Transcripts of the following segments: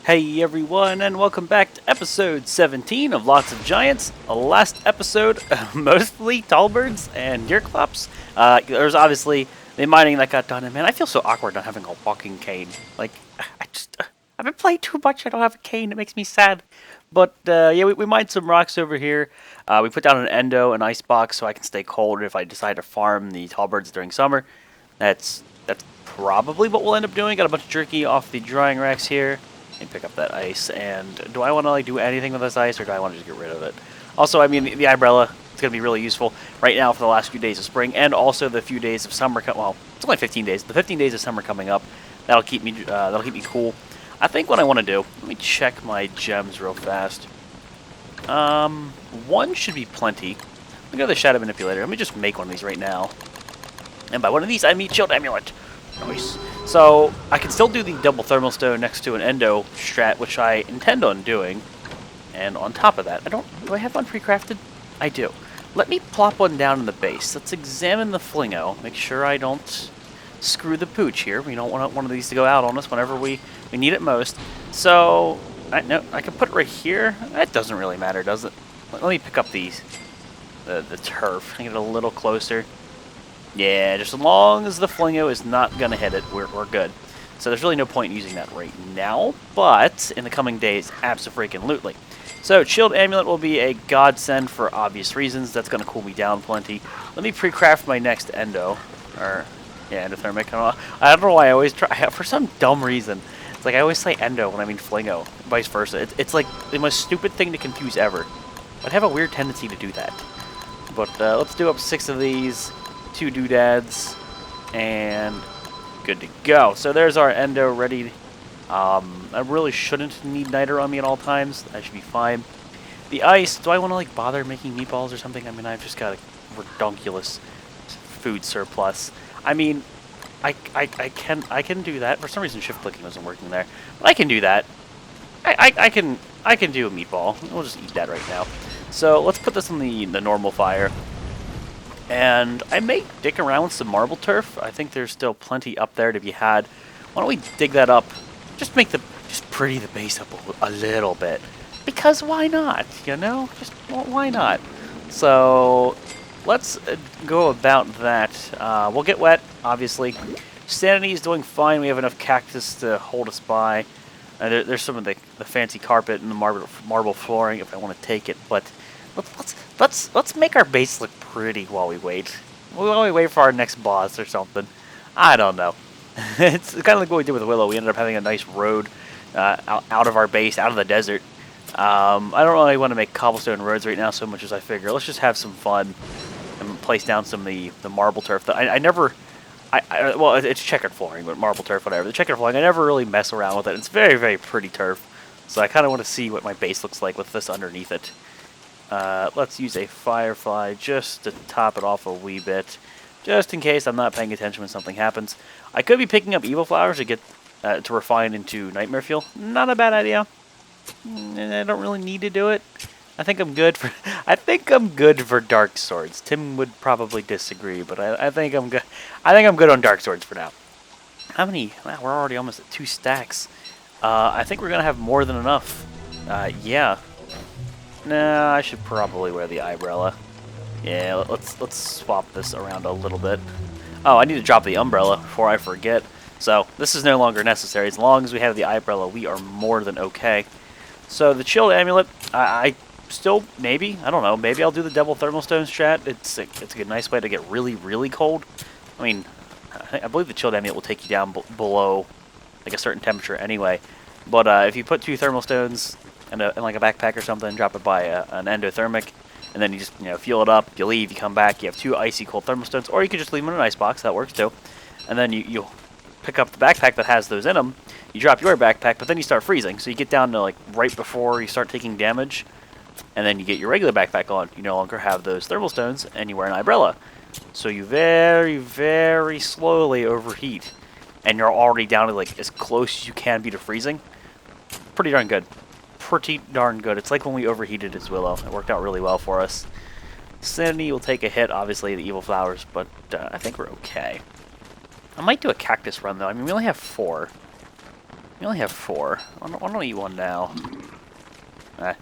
Hey everyone, and welcome back to episode 17 of Lots of Giants. Last episode, mostly tallbirds and deerclops. There's obviously the mining that got done, and man, I feel so awkward not having a walking cane. Like, I've been playing too much, I don't have a cane, it makes me sad. But, yeah, we mined some rocks over here. We put down an endo, an ice box, so I can stay cold if I decide to farm the tallbirds during summer. That's probably what we'll end up doing. Got a bunch of jerky off the drying racks here. And pick up that ice, and do I want to like do anything with this ice, or do I want to just get rid of it? Also, I mean, the umbrella, it's going to be really useful right now for the last few days of spring, and also the few days of summer. Well, it's only 15 days. The 15 days of summer coming up, that'll keep me cool. I think what I want to do, let me check my gems real fast. One should be plenty. Look at the shadow manipulator. Let me just make one of these right now. And by one of these, I mean shield amulet. Nice. So I can still do the double thermal stone next to an endo strat, which I intend on doing. And on top of that, do I have one pre-crafted? I do. Let me plop one down in the base. Let's examine the flingo. Make sure I don't screw the pooch here. We don't want one of these to go out on us whenever we need it most. So I can put it right here. That doesn't really matter, does it? Let me pick up the turf. Get it a little closer. Yeah, just as long as the flingo is not going to hit it, we're good. So there's really no point in using that right now, but in the coming days, abso-freaking-lutely. So Shield Amulet will be a godsend for obvious reasons. That's going to cool me down plenty. Let me pre-craft my next endo. Endothermic. I don't know why I always try. For some dumb reason, it's like I always say endo when I mean flingo, vice versa. It's like the most stupid thing to confuse ever. But I have a weird tendency to do that. But let's do up 6 of these. 2 doodads, and good to go. So there's our endo ready. I really shouldn't need niter on me at all times. I should be fine. The ice, do I want to like bother making meatballs or something? I mean, I've just got a redonkulous food surplus. I mean, I can do that. For some reason shift clicking wasn't working there. But I can do that. I can do a meatball. We'll just eat that right now. So let's put this on the normal fire. And I may dig around with some marble turf. I think there's still plenty up there to be had. Why don't we dig that up? Just pretty the base up a little bit. Because why not? You know? Just why not? So let's go about that. We'll get wet, obviously. Sanity is doing fine. We have enough cactus to hold us by. There's some of the fancy carpet and the marble flooring if I want to take it, but let's make our base look pretty while we wait. While we wait for our next boss or something. I don't know. It's kind of like what we did with Willow. We ended up having a nice road out of our base, out of the desert. I don't really want to make cobblestone roads right now so much as I figure. Let's just have some fun and place down some of the marble turf. Well, it's checkered flooring, but marble turf, whatever. The checkered flooring, I never really mess around with it. It's very, very pretty turf. So I kind of want to see what my base looks like with this underneath it. Let's use a firefly just to top it off a wee bit, just in case I'm not paying attention when something happens. I could be picking up evil flowers to get to refine into nightmare fuel. Not a bad idea. I don't really need to do it. I think I'm good for dark swords. Tim would probably disagree, but I think I'm good. I think I'm good on dark swords for now. How many? Wow, we're already almost at 2 stacks. I think we're gonna have more than enough. Yeah. Nah, I should probably wear the umbrella. Yeah, let's swap this around a little bit. Oh, I need to drop the umbrella before I forget. So this is no longer necessary. As long as we have the umbrella, we are more than okay. So the chilled amulet, I still maybe, I don't know, maybe I'll do the double thermal stone strat. It's a nice way to get really, really cold. I mean, I believe the chilled amulet will take you down below like a certain temperature anyway. But if you put 2 thermal stones in like a backpack or something, drop it by an endothermic, and then you just fuel it up, you leave, you come back, you have 2 icy cold thermal stones, or you could just leave them in an ice box, that works too. And then you'll pick up the backpack that has those in them, you drop your backpack, but then you start freezing, so you get down to like right before you start taking damage, and then you get your regular backpack on. You no longer have those thermal stones, and you wear an umbrella. So you very, very slowly overheat, and you're already down to like as close as you can be to freezing. Pretty darn good. Pretty darn good. It's like when we overheated as Willow. It worked out really well for us. Sanity will take a hit, obviously, the evil flowers, but I think we're okay. I might do a cactus run, though. I mean, we only have 4. We only have 4. Why don't I eat one now?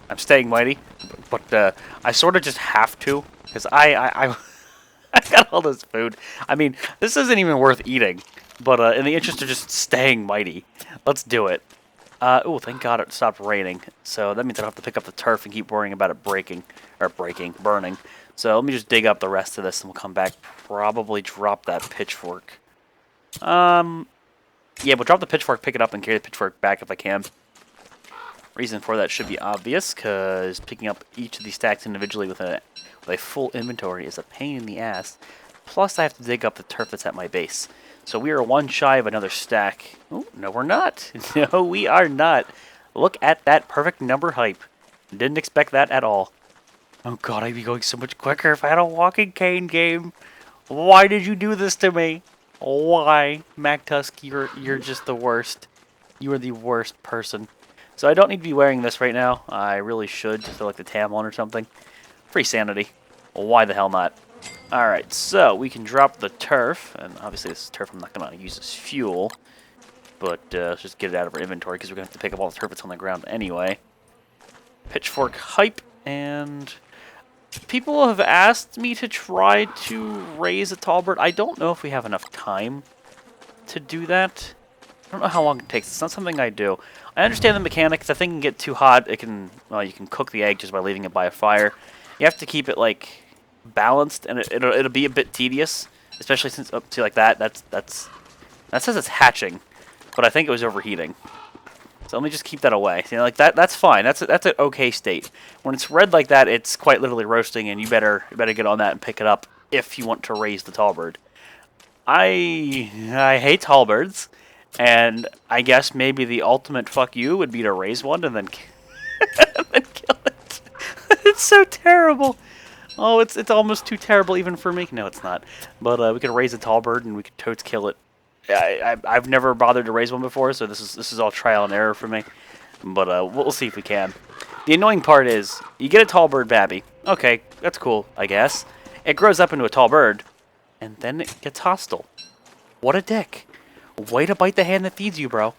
I'm staying mighty, but I sort of just have to, because I got all this food. I mean, this isn't even worth eating, but in the interest of just staying mighty, let's do it. Oh, thank God it stopped raining. So that means I don't have to pick up the turf and keep worrying about it burning. So let me just dig up the rest of this and we'll come back, probably drop that pitchfork. Yeah, we'll drop the pitchfork, pick it up, and carry the pitchfork back if I can. Reason for that should be obvious, because picking up each of these stacks individually with a full inventory is a pain in the ass. Plus, I have to dig up the turf that's at my base. So we are one shy of another stack. Oh, no, we're not. No, we are not. Look at that perfect number hype. Didn't expect that at all. Oh god, I'd be going so much quicker if I had a walking cane game. Why did you do this to me? Why? MacTusk, you're just the worst. You are the worst person. So I don't need to be wearing this right now. I really should, to like the tam one or something. Free sanity. Why the hell not? Alright, so we can drop the turf. And obviously this turf I'm not going to use as fuel. But let's just get it out of our inventory because we're going to have to pick up all the turf that's on the ground anyway. Pitchfork hype. And people have asked me to try to raise a tallbird. I don't know if we have enough time to do that. I don't know how long it takes. It's not something I do. I understand the mechanics. If the thing can get too hot, it can. Well, you can cook the egg just by leaving it by a fire. You have to keep it like balanced, and it'll be a bit tedious, especially since up to like that. That says it's hatching, but I think it was overheating. So let me just keep that away. You know, like that's fine. That's an okay state. When it's red like that, it's quite literally roasting, and you better get on that and pick it up if you want to raise the tallbird. I hate tallbirds. And I guess maybe the ultimate fuck you would be to raise one and then, and then kill it. It's so terrible. Oh, it's almost too terrible even for me. No, it's not. But we could raise a tall bird and we could totes kill it. I've never bothered to raise one before, so this is all trial and error for me. But we'll see if we can. The annoying part is you get a tall bird babby. Okay, that's cool, I guess. It grows up into a tall bird, and then it gets hostile. What a dick. Way to bite the hand that feeds you, bro.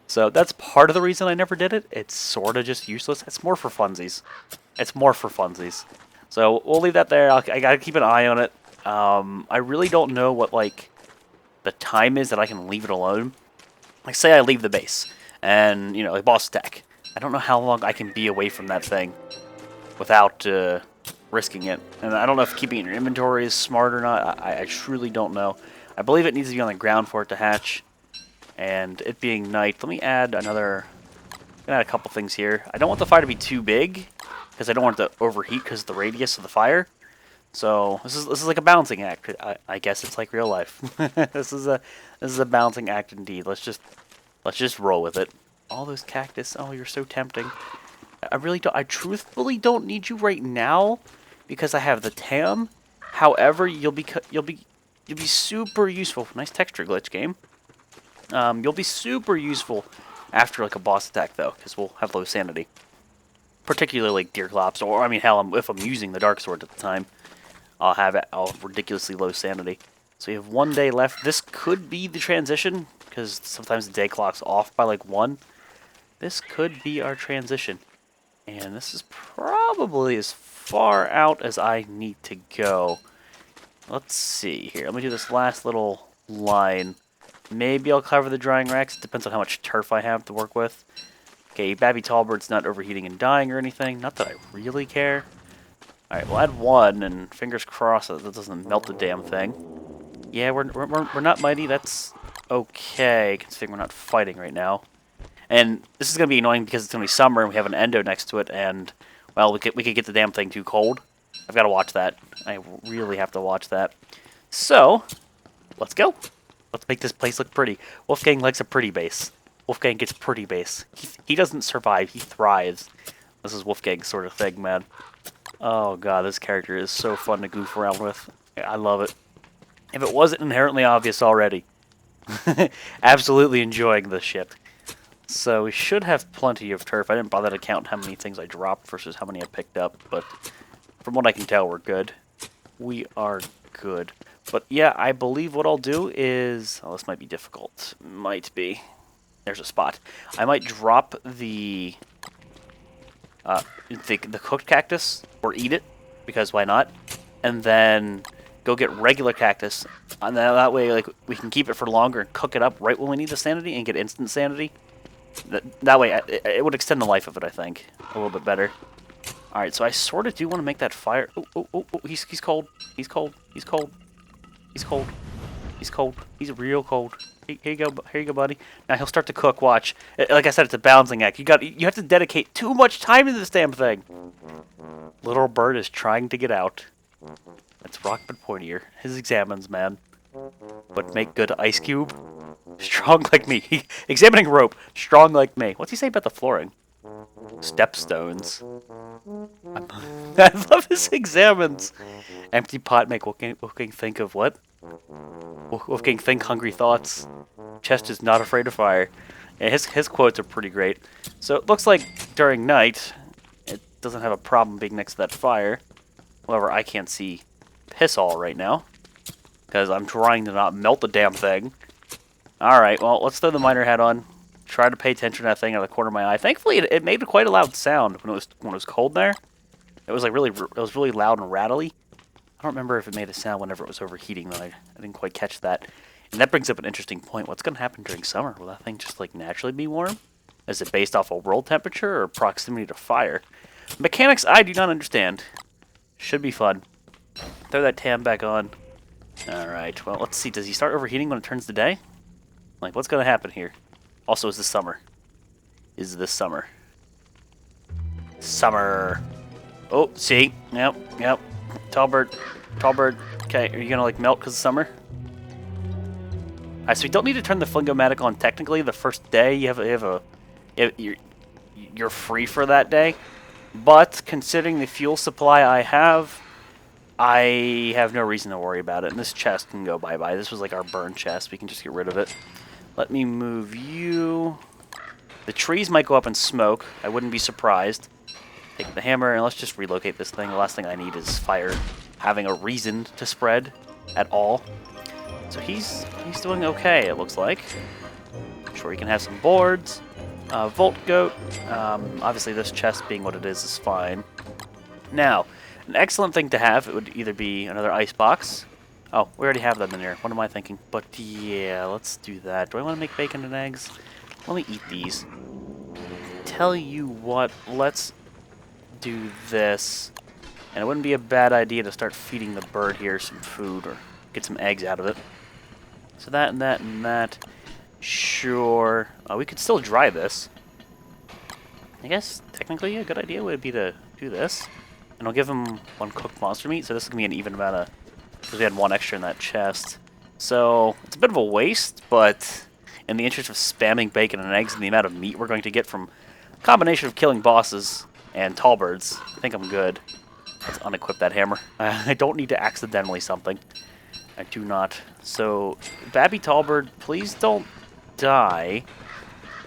So that's part of the reason I never did it. It's sort of just useless. It's more for funsies. It's more for funsies. So we'll leave that there. I gotta keep an eye on it. I really don't know what like the time is that I can leave it alone. Like say I leave the base and you know like boss attack. I don't know how long I can be away from that thing without risking it. And I don't know if keeping it in your inventory is smart or not. I truly don't know. I believe it needs to be on the ground for it to hatch. And it being night, let me add another... I'm gonna add a couple things here. I don't want the fire to be too big, because I don't want it to overheat because of the radius of the fire. So this is like a balancing act. I guess it's like real life. This is a balancing act indeed. Let's just roll with it. All those cactus. Oh, you're so tempting. I truthfully don't need you right now because I have the tam. However, you'll be super useful. Nice texture glitch game. You'll be super useful after like a boss attack though, because we'll have low sanity. Particularly like Deerclops, or I mean, hell, if I'm using the Dark Sword at the time, I'll have ridiculously low sanity. So you have 1 day left. This could be the transition, because sometimes the day clock's off by like 1. This could be our transition. And this is probably as far out as I need to go. Let's see here. Let me do this last little line. Maybe I'll cover the drying racks. It depends on how much turf I have to work with. Okay, Babby Tallbird's not overheating and dying or anything. Not that I really care. Alright, we'll add 1, and fingers crossed that doesn't melt the damn thing. Yeah, we're not mighty. That's okay, considering we're not fighting right now. And this is going to be annoying because it's going to be summer and we have an endo next to it, and, well, we could get the damn thing too cold. I've got to watch that. I really have to watch that. So, let's go. Let's make this place look pretty. Wolfgang likes a pretty base. Wolfgang gets pretty base. He doesn't survive, he thrives. This is Wolfgang's sort of thing, man. Oh god, this character is so fun to goof around with. I love it. If it wasn't inherently obvious already. Absolutely enjoying this shit. So we should have plenty of turf. I didn't bother to count how many things I dropped versus how many I picked up, but from what I can tell, we're good. We are good. But yeah, I believe what I'll do is... Oh, this might be difficult. Might be. There's a spot. I might drop the cooked cactus or eat it, because why not? And then go get regular cactus, and then that way, like, we can keep it for longer and cook it up right when we need the sanity and get instant sanity. That way, it would extend the life of it, I think, a little bit better. All right, so I sort of do want to make that fire. Oh, he's cold. He's cold. He's cold. He's cold. He's cold. He's real cold. Here you go. Here you go, buddy. Now he'll start to cook. Watch. Like I said, it's a balancing act. You have to dedicate too much time to this damn thing. Little bird is trying to get out. That's rock but pointier. His examines, man. But make good ice cube. Strong like me. Examining rope. Strong like me. What's he say about the flooring? Stepstones. I love his examines. Empty pot make Wolfgang think of what? Wolfgang think hungry thoughts. Chest is not afraid of fire. And his quotes are pretty great. So it looks like during night, it doesn't have a problem being next to that fire. However, I can't see piss all right now, because I'm trying to not melt the damn thing. Alright, well, let's throw the miner hat on. Try to pay attention to that thing out of the corner of my eye. Thankfully, it made quite a loud sound when it was cold there. It was like really loud and rattly. I don't remember if it made a sound whenever it was overheating, though. I didn't quite catch that. And that brings up an interesting point. What's going to happen during summer? Will that thing just like naturally be warm? Is it based off of world temperature or proximity to fire? Mechanics I do not understand. Should be fun. Throw that tam back on. Alright, well, let's see. Does he start overheating when it turns to day? Like, what's going to happen here? Also, is this summer? Is this summer? Summer. Oh, see? Yep. Tallbird. Okay, are you going to, like, melt because of summer? Alright, so we don't need to turn the Flingomatic on technically. The first day, you're free for that day. But, considering the fuel supply I have no reason to worry about it. And this chest can go bye-bye. This was like our burn chest. We can just get rid of it. Let me move you. The trees might go up in smoke. I wouldn't be surprised. Take the hammer, and let's just relocate this thing. The last thing I need is fire having a reason to spread at all. So he's doing okay, it looks like. I'm sure he can have some boards. Volt goat. Obviously, this chest being what it is fine. Now, an excellent thing to have, it would either be another ice box. Oh, we already have them in here. What am I thinking? But yeah, let's do that. Do I want to make bacon and eggs? Let me eat these. Tell you what, let's do this. And it wouldn't be a bad idea to start feeding the bird here some food or get some eggs out of it. So that and that and that. Sure. We could still dry this. I guess technically a good idea would be to do this. And I'll give him one cooked monster meat, so this is going to be an even amount of... because we had one extra in that chest. So, it's a bit of a waste, but in the interest of spamming bacon and eggs and the amount of meat we're going to get from a combination of killing bosses and tallbirds, I think I'm good. Let's unequip that hammer. I don't need to accidentally something. I do not. So, Babby Tallbird, please don't die.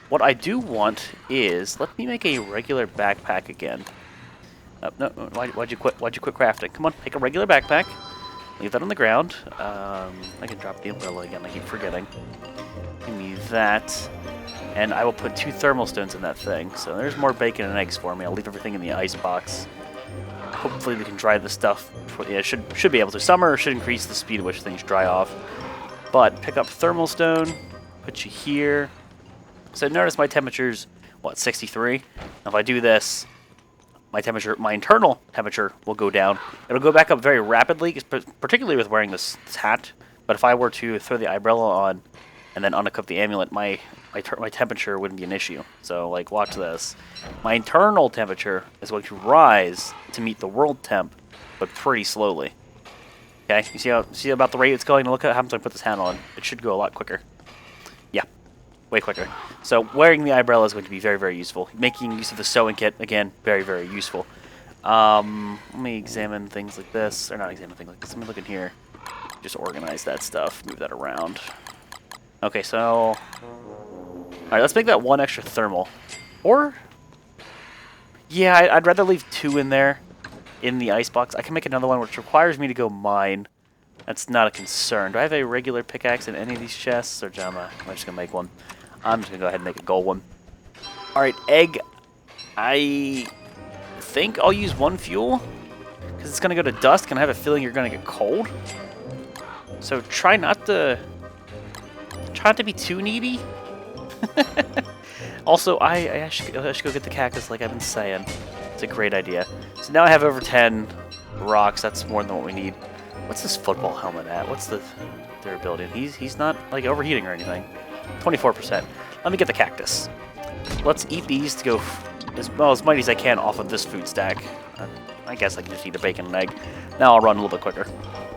What I do want is, let me make a regular backpack again. No, why'd you quit? Why'd you quit crafting? Come on, make a regular backpack. Leave that on the ground. I can drop the umbrella again. I keep forgetting. Give me that. And I will put 2 thermal stones in that thing. So there's more bacon and eggs for me. I'll leave everything in the ice box. Hopefully we can dry the stuff. Yeah, should be able to. Summer should increase the speed at which things dry off. But pick up thermal stone. Put you here. So notice my temperature's, what, 63? Now if I do this... my internal temperature will go down. It'll go back up very rapidly, particularly with wearing this hat. But if I were to throw the umbrella on and then unequip the amulet, my temperature wouldn't be an issue. So, like, watch this. My internal temperature is going to rise to meet the world temp, but pretty slowly. Okay, you see about the rate it's going? Look at how happens when I put this hat on. It should go a lot quicker. Yeah, way quicker. So wearing the umbrella is going to be very, very useful. Making use of the sewing kit, again, very, very useful. Let me examine things like this. Or not examine things like this. Let me look in here. Just organize that stuff. Move that around. Okay, so... Alright, let's make that 1 extra thermal. Or... yeah, I'd rather leave 2 in there. In the icebox. I can make another one which requires me to go mine. That's not a concern. Do I have a regular pickaxe in any of these chests? Or am I just going to make one? I'm just going to go ahead and make a gold one. Alright, egg. I think I'll use one fuel. Because it's going to go to dusk, and I have a feeling you're going to get cold. So try not to be too needy. Also, I should go get the cactus like I've been saying. It's a great idea. So now I have over 10 rocks. That's more than what we need. What's this football helmet at? What's the durability? He's not like overheating or anything. 24%. Let me get the cactus. Let's eat these to go as mighty as I can off of this food stack. I guess I can just eat a bacon and egg. Now I'll run a little bit quicker.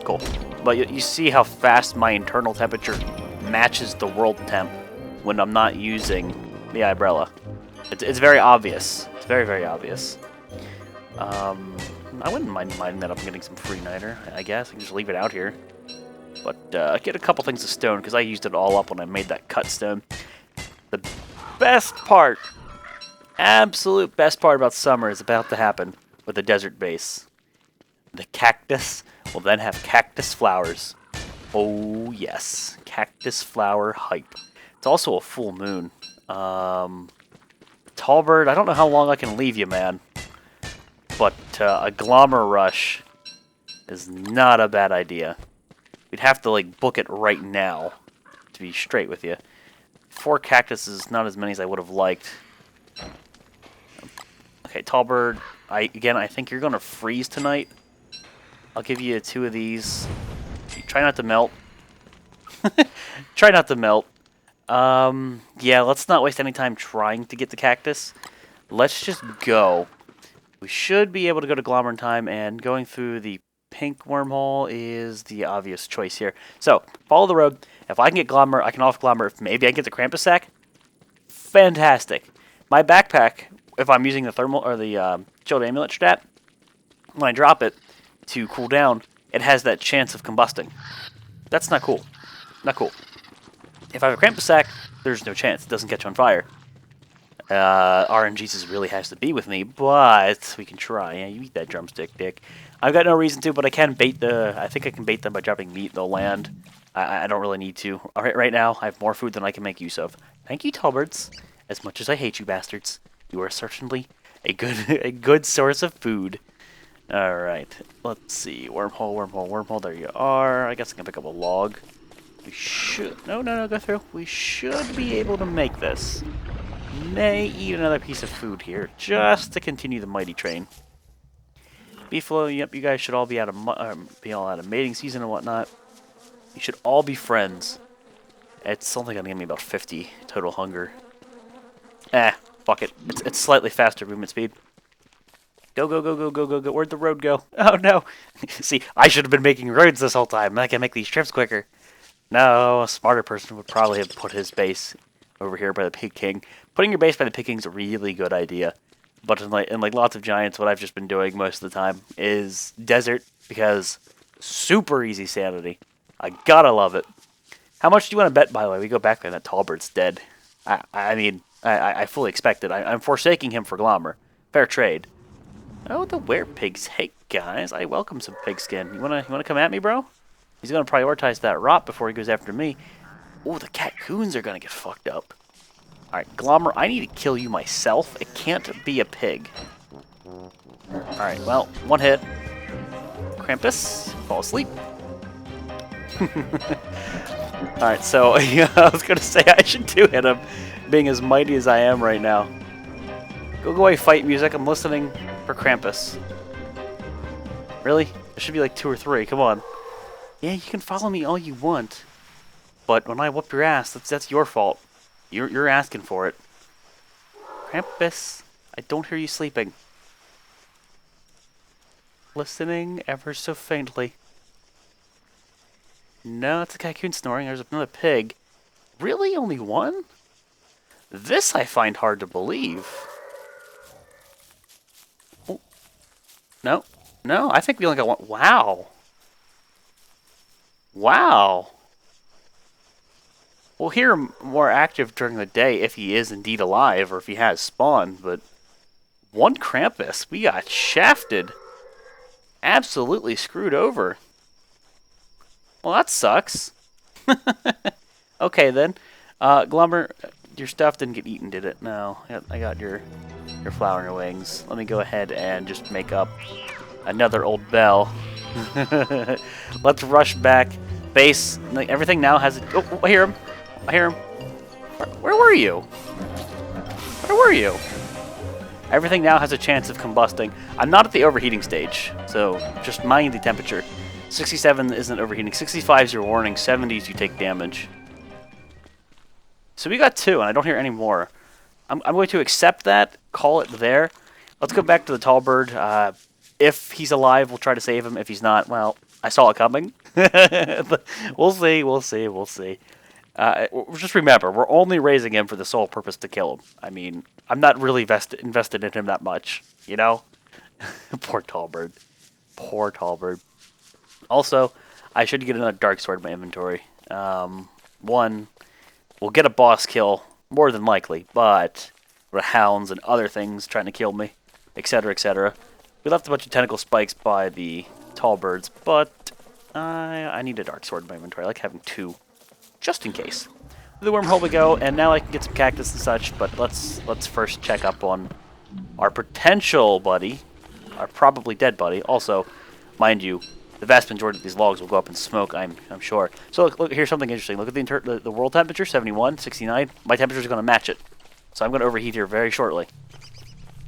Cool. But you see how fast my internal temperature matches the world temp when I'm not using the umbrella. It's very obvious. It's very, very obvious. I wouldn't mind that I'm getting some free niter, I guess. I can just leave it out here. But get a couple things of stone, because I used it all up when I made that cut stone. The best part, absolute best part about summer is about to happen with the desert base. The cactus will then have cactus flowers. Oh yes, cactus flower hype. It's also a full moon. Tallbird, I don't know how long I can leave you, man. But a glommer rush is not a bad idea. We'd have to like book it right now, to be straight with you. 4 cactuses, not as many as I would have liked. Okay, Tallbird, I think you're gonna freeze tonight. I'll give you 2 of these. Try not to melt. Try not to melt. Yeah, let's not waste any time trying to get the cactus. Let's just go. We should be able to go to Glommer in time, and going through the pink wormhole is the obvious choice here. So, follow the road. If I can get Glommer, I can off Glommer. If maybe I can get the Krampus sack, fantastic. My backpack, if I'm using the thermal or the chilled amulet strat, when I drop it to cool down, it has that chance of combusting. That's not cool. Not cool. If I have a Krampus sack, there's no chance. It doesn't catch on fire. RNGesus really has to be with me, but we can try. Yeah, you eat that drumstick, Dick. I've got no reason to, but I can bait I think I can bait them by dropping meat. They'll land. I don't really need to. All right now, I have more food than I can make use of. Thank you, Tallbirds. As much as I hate you bastards, you are certainly a good source of food. All right, let's see. Wormhole. There you are. I guess I can pick up a log. We should... No, go through. We should be able to make this. May eat another piece of food here, just to continue the mighty train. Beefalo, yep, you guys should all be out of mating season and whatnot. You should all be friends. It's only gonna give me about 50 total hunger. Fuck it. It's slightly faster movement speed. Go. Where'd the road go? Oh no! See, I should have been making roads this whole time. I can make these trips quicker. No, a smarter person would probably have put his base over here by the Pig King. Putting your base by the Pig King is a really good idea. But in like lots of giants, what I've just been doing most of the time is desert, because super easy sanity. I gotta love it. How much do you want to bet, by the way? We go back there and that Tallbird's dead. I mean, I fully expect it. I'm forsaking him for Glommer. Fair trade. Oh, the werepigs. Hey, guys, I welcome some pigskin. You wanna come at me, bro? He's gonna prioritize that rot before he goes after me. Oh, the Catcoons are gonna get fucked up. Alright, Glommer, I need to kill you myself. It can't be a pig. Alright, well, one hit. Krampus, fall asleep. Alright, so I was gonna say I should hit him, being as mighty as I am right now. Go away, fight music. I'm listening for Krampus. Really? There should be like 2 or 3. Come on. Yeah, you can follow me all you want, but when I whoop your ass, that's your fault. You're asking for it. Krampus, I don't hear you sleeping. Listening ever so faintly. No, it's a Catcoon snoring. There's another pig. Really? Only one? This I find hard to believe. Oh. No. I think we only got one. Wow. We'll hear him more active during the day if he is indeed alive, or if he has spawned, but one Krampus. We got shafted. Absolutely screwed over. Well, that sucks. Okay, then. Glommer, your stuff didn't get eaten, did it? No. I got your flower and your wings. Let me go ahead and just make up another old bell. Let's rush back. Base. Like, everything now has... Oh, I hear him. I hear him. Where were you? Where were you? Everything now has a chance of combusting. I'm not at the overheating stage, so just mind the temperature. 67 isn't overheating. 65 is your warning. 70s you take damage. So we got 2, and I don't hear any more. I'm going to accept that, call it there. Let's go back to the tallbird. If he's alive, we'll try to save him. If he's not, well, I saw it coming. We'll see, we'll see, we'll see. Just remember, we're only raising him for the sole purpose to kill him. I mean, I'm not really invested in him that much, you know? Poor tallbird. Poor tallbird. Also, I should get another dark sword in my inventory. One, we'll get a boss kill, more than likely, but the hounds and other things trying to kill me, etc., etc. We left a bunch of tentacle spikes by the tallbirds, but I need a dark sword in my inventory. I like having 2, just in case. The wormhole we go, and now I can get some cactus and such, but let's first check up on our potential buddy, our probably dead buddy. Also, mind you, the vast majority of these logs will go up in smoke, I'm sure. So look, here's something interesting. Look at the world temperature, 71, 69. My temperature is going to match it. So I'm going to overheat here very shortly.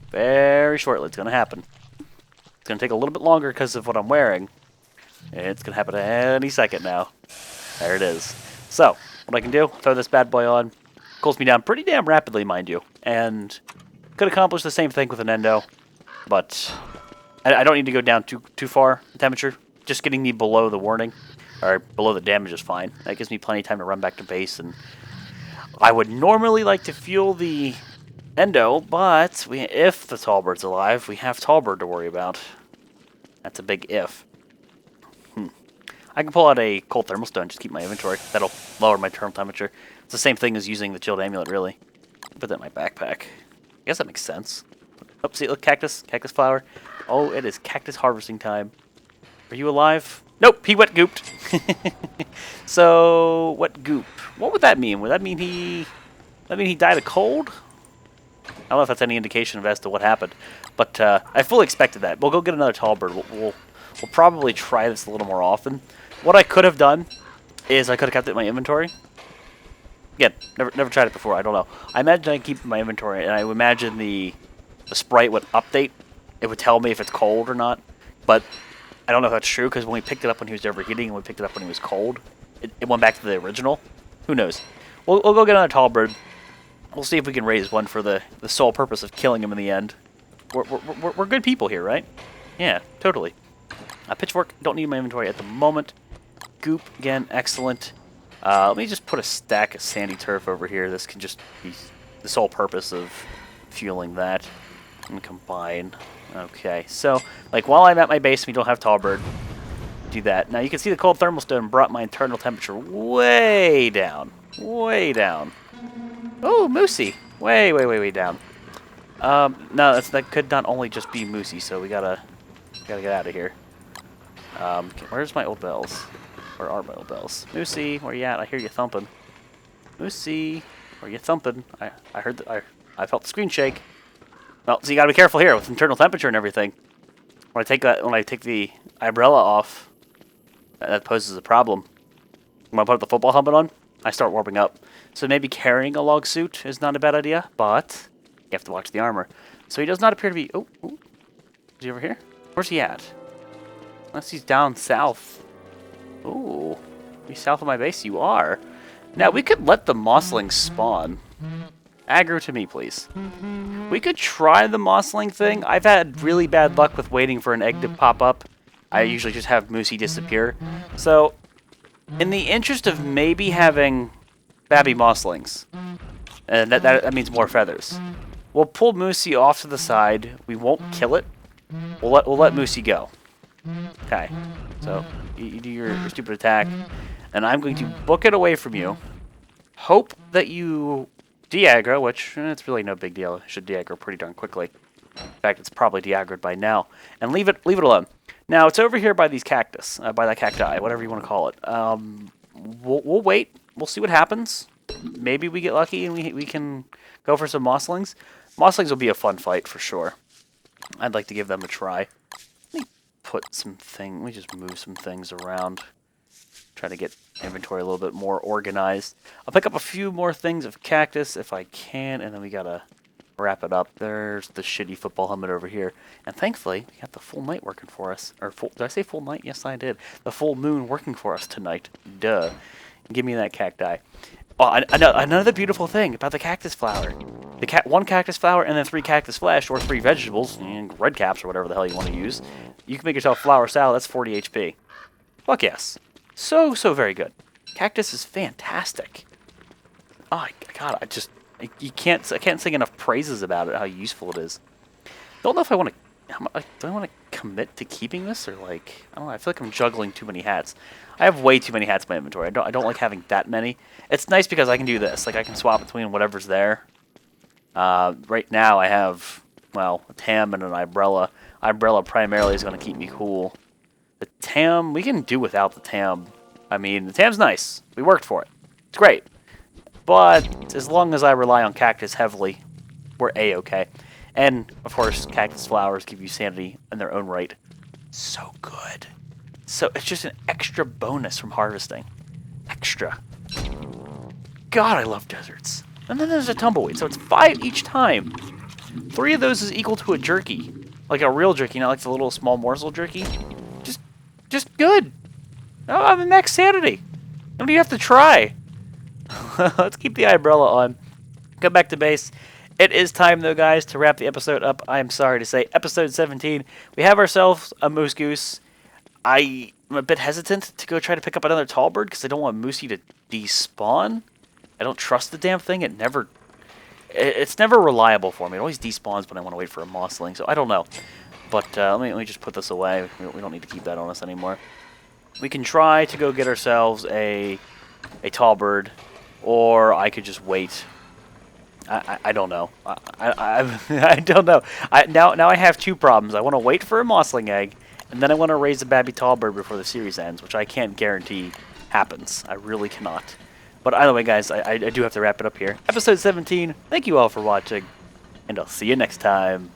Very shortly. It's going to happen. It's going to take a little bit longer because of what I'm wearing. It's going to happen any second now. There it is. So, what I can do, throw this bad boy on. Cools me down pretty damn rapidly, mind you. And could accomplish the same thing with an endo. But I don't need to go down too far in temperature. Just getting me below the warning, or below the damage is fine. That gives me plenty of time to run back to base. And I would normally like to fuel the endo, but if the tallbird's alive, we have tallbird to worry about. That's a big if. I can pull out a cold thermal stone, just keep my inventory. That'll lower my terminal temperature. It's the same thing as using the chilled amulet, really. Put that in my backpack. I guess that makes sense. Oh, see, look, cactus flower. Oh, it is cactus harvesting time. Are you alive? Nope, he wet gooped. So, what goop? What would that mean? Would that mean he died of cold? I don't know if that's any indication as to what happened, but I fully expected that. We'll go get another tallbird. We'll probably try this a little more often. What I could have done is I could have kept it in my inventory. Again, never tried it before. I don't know. I imagine I keep it in my inventory, and I imagine the sprite would update. It would tell me if it's cold or not, but I don't know if that's true, because when we picked it up when he was overheating and we picked it up when he was cold, it went back to the original. Who knows? We'll go get another tallbird. We'll see if we can raise one for the sole purpose of killing him in the end. We're good people here, right? Yeah, totally. A pitchfork, don't need my inventory at the moment. Goop, again, excellent. Let me just put a stack of sandy turf over here. This can just be the sole purpose of fueling that. And combine. Okay, so, like, while I'm at my base and we don't have tallbird, do that. Now, you can see the cold thermal stone brought my internal temperature way down. Way down. Oh, Moosey. Way down. No, that could not only just be Moosey, so we gotta get out of here. Okay, where's my old bells? Where are my old bells? Moosey, where you at? I hear you thumping. Moosey, where you thumping? I heard I felt the screen shake. Well, so you gotta be careful here with internal temperature and everything. When I take the umbrella off, that poses a problem. When I put the football helmet on, I start warming up. So maybe carrying a log suit is not a bad idea, but you have to watch the armor. So he does not appear to be... Oh, is he over here? Where's he at? Unless he's down south. Ooh, you south of my base? You are. Now, we could let the mosslings spawn. Aggro to me, please. We could try the mossling thing. I've had really bad luck with waiting for an egg to pop up. I usually just have Moosey disappear. So, in the interest of maybe having babby mosslings, and that means more feathers, we'll pull Moosey off to the side. We won't kill it. We'll let Moosey go. Okay. So, you do your stupid attack, and I'm going to book it away from you. Hope that you de-aggro, which it's really no big deal. It should de-aggro pretty darn quickly. In fact, it's probably de-aggroed by now. And leave it alone. Now, it's over here by these cactus, by that cacti, whatever you want to call it. We'll wait. We'll see what happens. maybe we get lucky and we can go for some mosslings. Mosslings will be a fun fight for sure. I'd like to give them a try. Let me put some things. Let me just move some things around. Try to get inventory a little bit more organized. I'll pick up a few more things of cactus if I can, and then we gotta wrap it up. There's the shitty football helmet over here. And thankfully, we got the full night working for us. Or did I say full night? Yes, I did. The full moon working for us tonight. Duh. Give me that cacti. Oh, another beautiful thing about the cactus flower. One cactus flower and then 3 cactus flesh or 3 vegetables, and red caps or whatever the hell you want to use. You can make yourself flower salad. That's 40 HP. Fuck yes. So very good. Cactus is fantastic. Oh God, I can't sing enough praises about it. How useful it is. Don't know if I want to. Do I want to commit to keeping this or like I don't know. I feel like I'm juggling too many hats. I have way too many hats in my inventory. I don't like having that many. It's nice because I can do this. Like I can swap between whatever's there. Right now I have a tam and an umbrella. Umbrella primarily is going to keep me cool. The tam, we can do without the tam. I mean, the tam's nice. We worked for it. It's great. But as long as I rely on cactus heavily, we're A-okay. And, of course, cactus flowers give you sanity in their own right. So good. So it's just an extra bonus from harvesting. Extra. God, I love deserts. And then there's a tumbleweed, so it's 5 each time. 3 of those is equal to a jerky. Like a real jerky, not like the little small morsel jerky. Just good. Oh, I'm in max sanity. What do you have to try? Let's keep the umbrella on. Come back to base. It is time, though, guys, to wrap the episode up. I am sorry to say, episode 17. We have ourselves a moose goose. I am a bit hesitant to go try to pick up another tall bird because I don't want Moosey to despawn. I don't trust the damn thing. It's never reliable for me. It always despawns when I want to wait for a mossling, so I don't know. But let me just put this away. We don't need to keep that on us anymore. We can try to go get ourselves a tall bird, or I could just wait. I don't know. I don't know. Now I have 2 problems. I want to wait for a mossling egg, and then I want to raise a babby tall bird before the series ends, which I can't guarantee happens. I really cannot. But either way, guys, I do have to wrap it up here. Episode 17. Thank you all for watching, and I'll see you next time.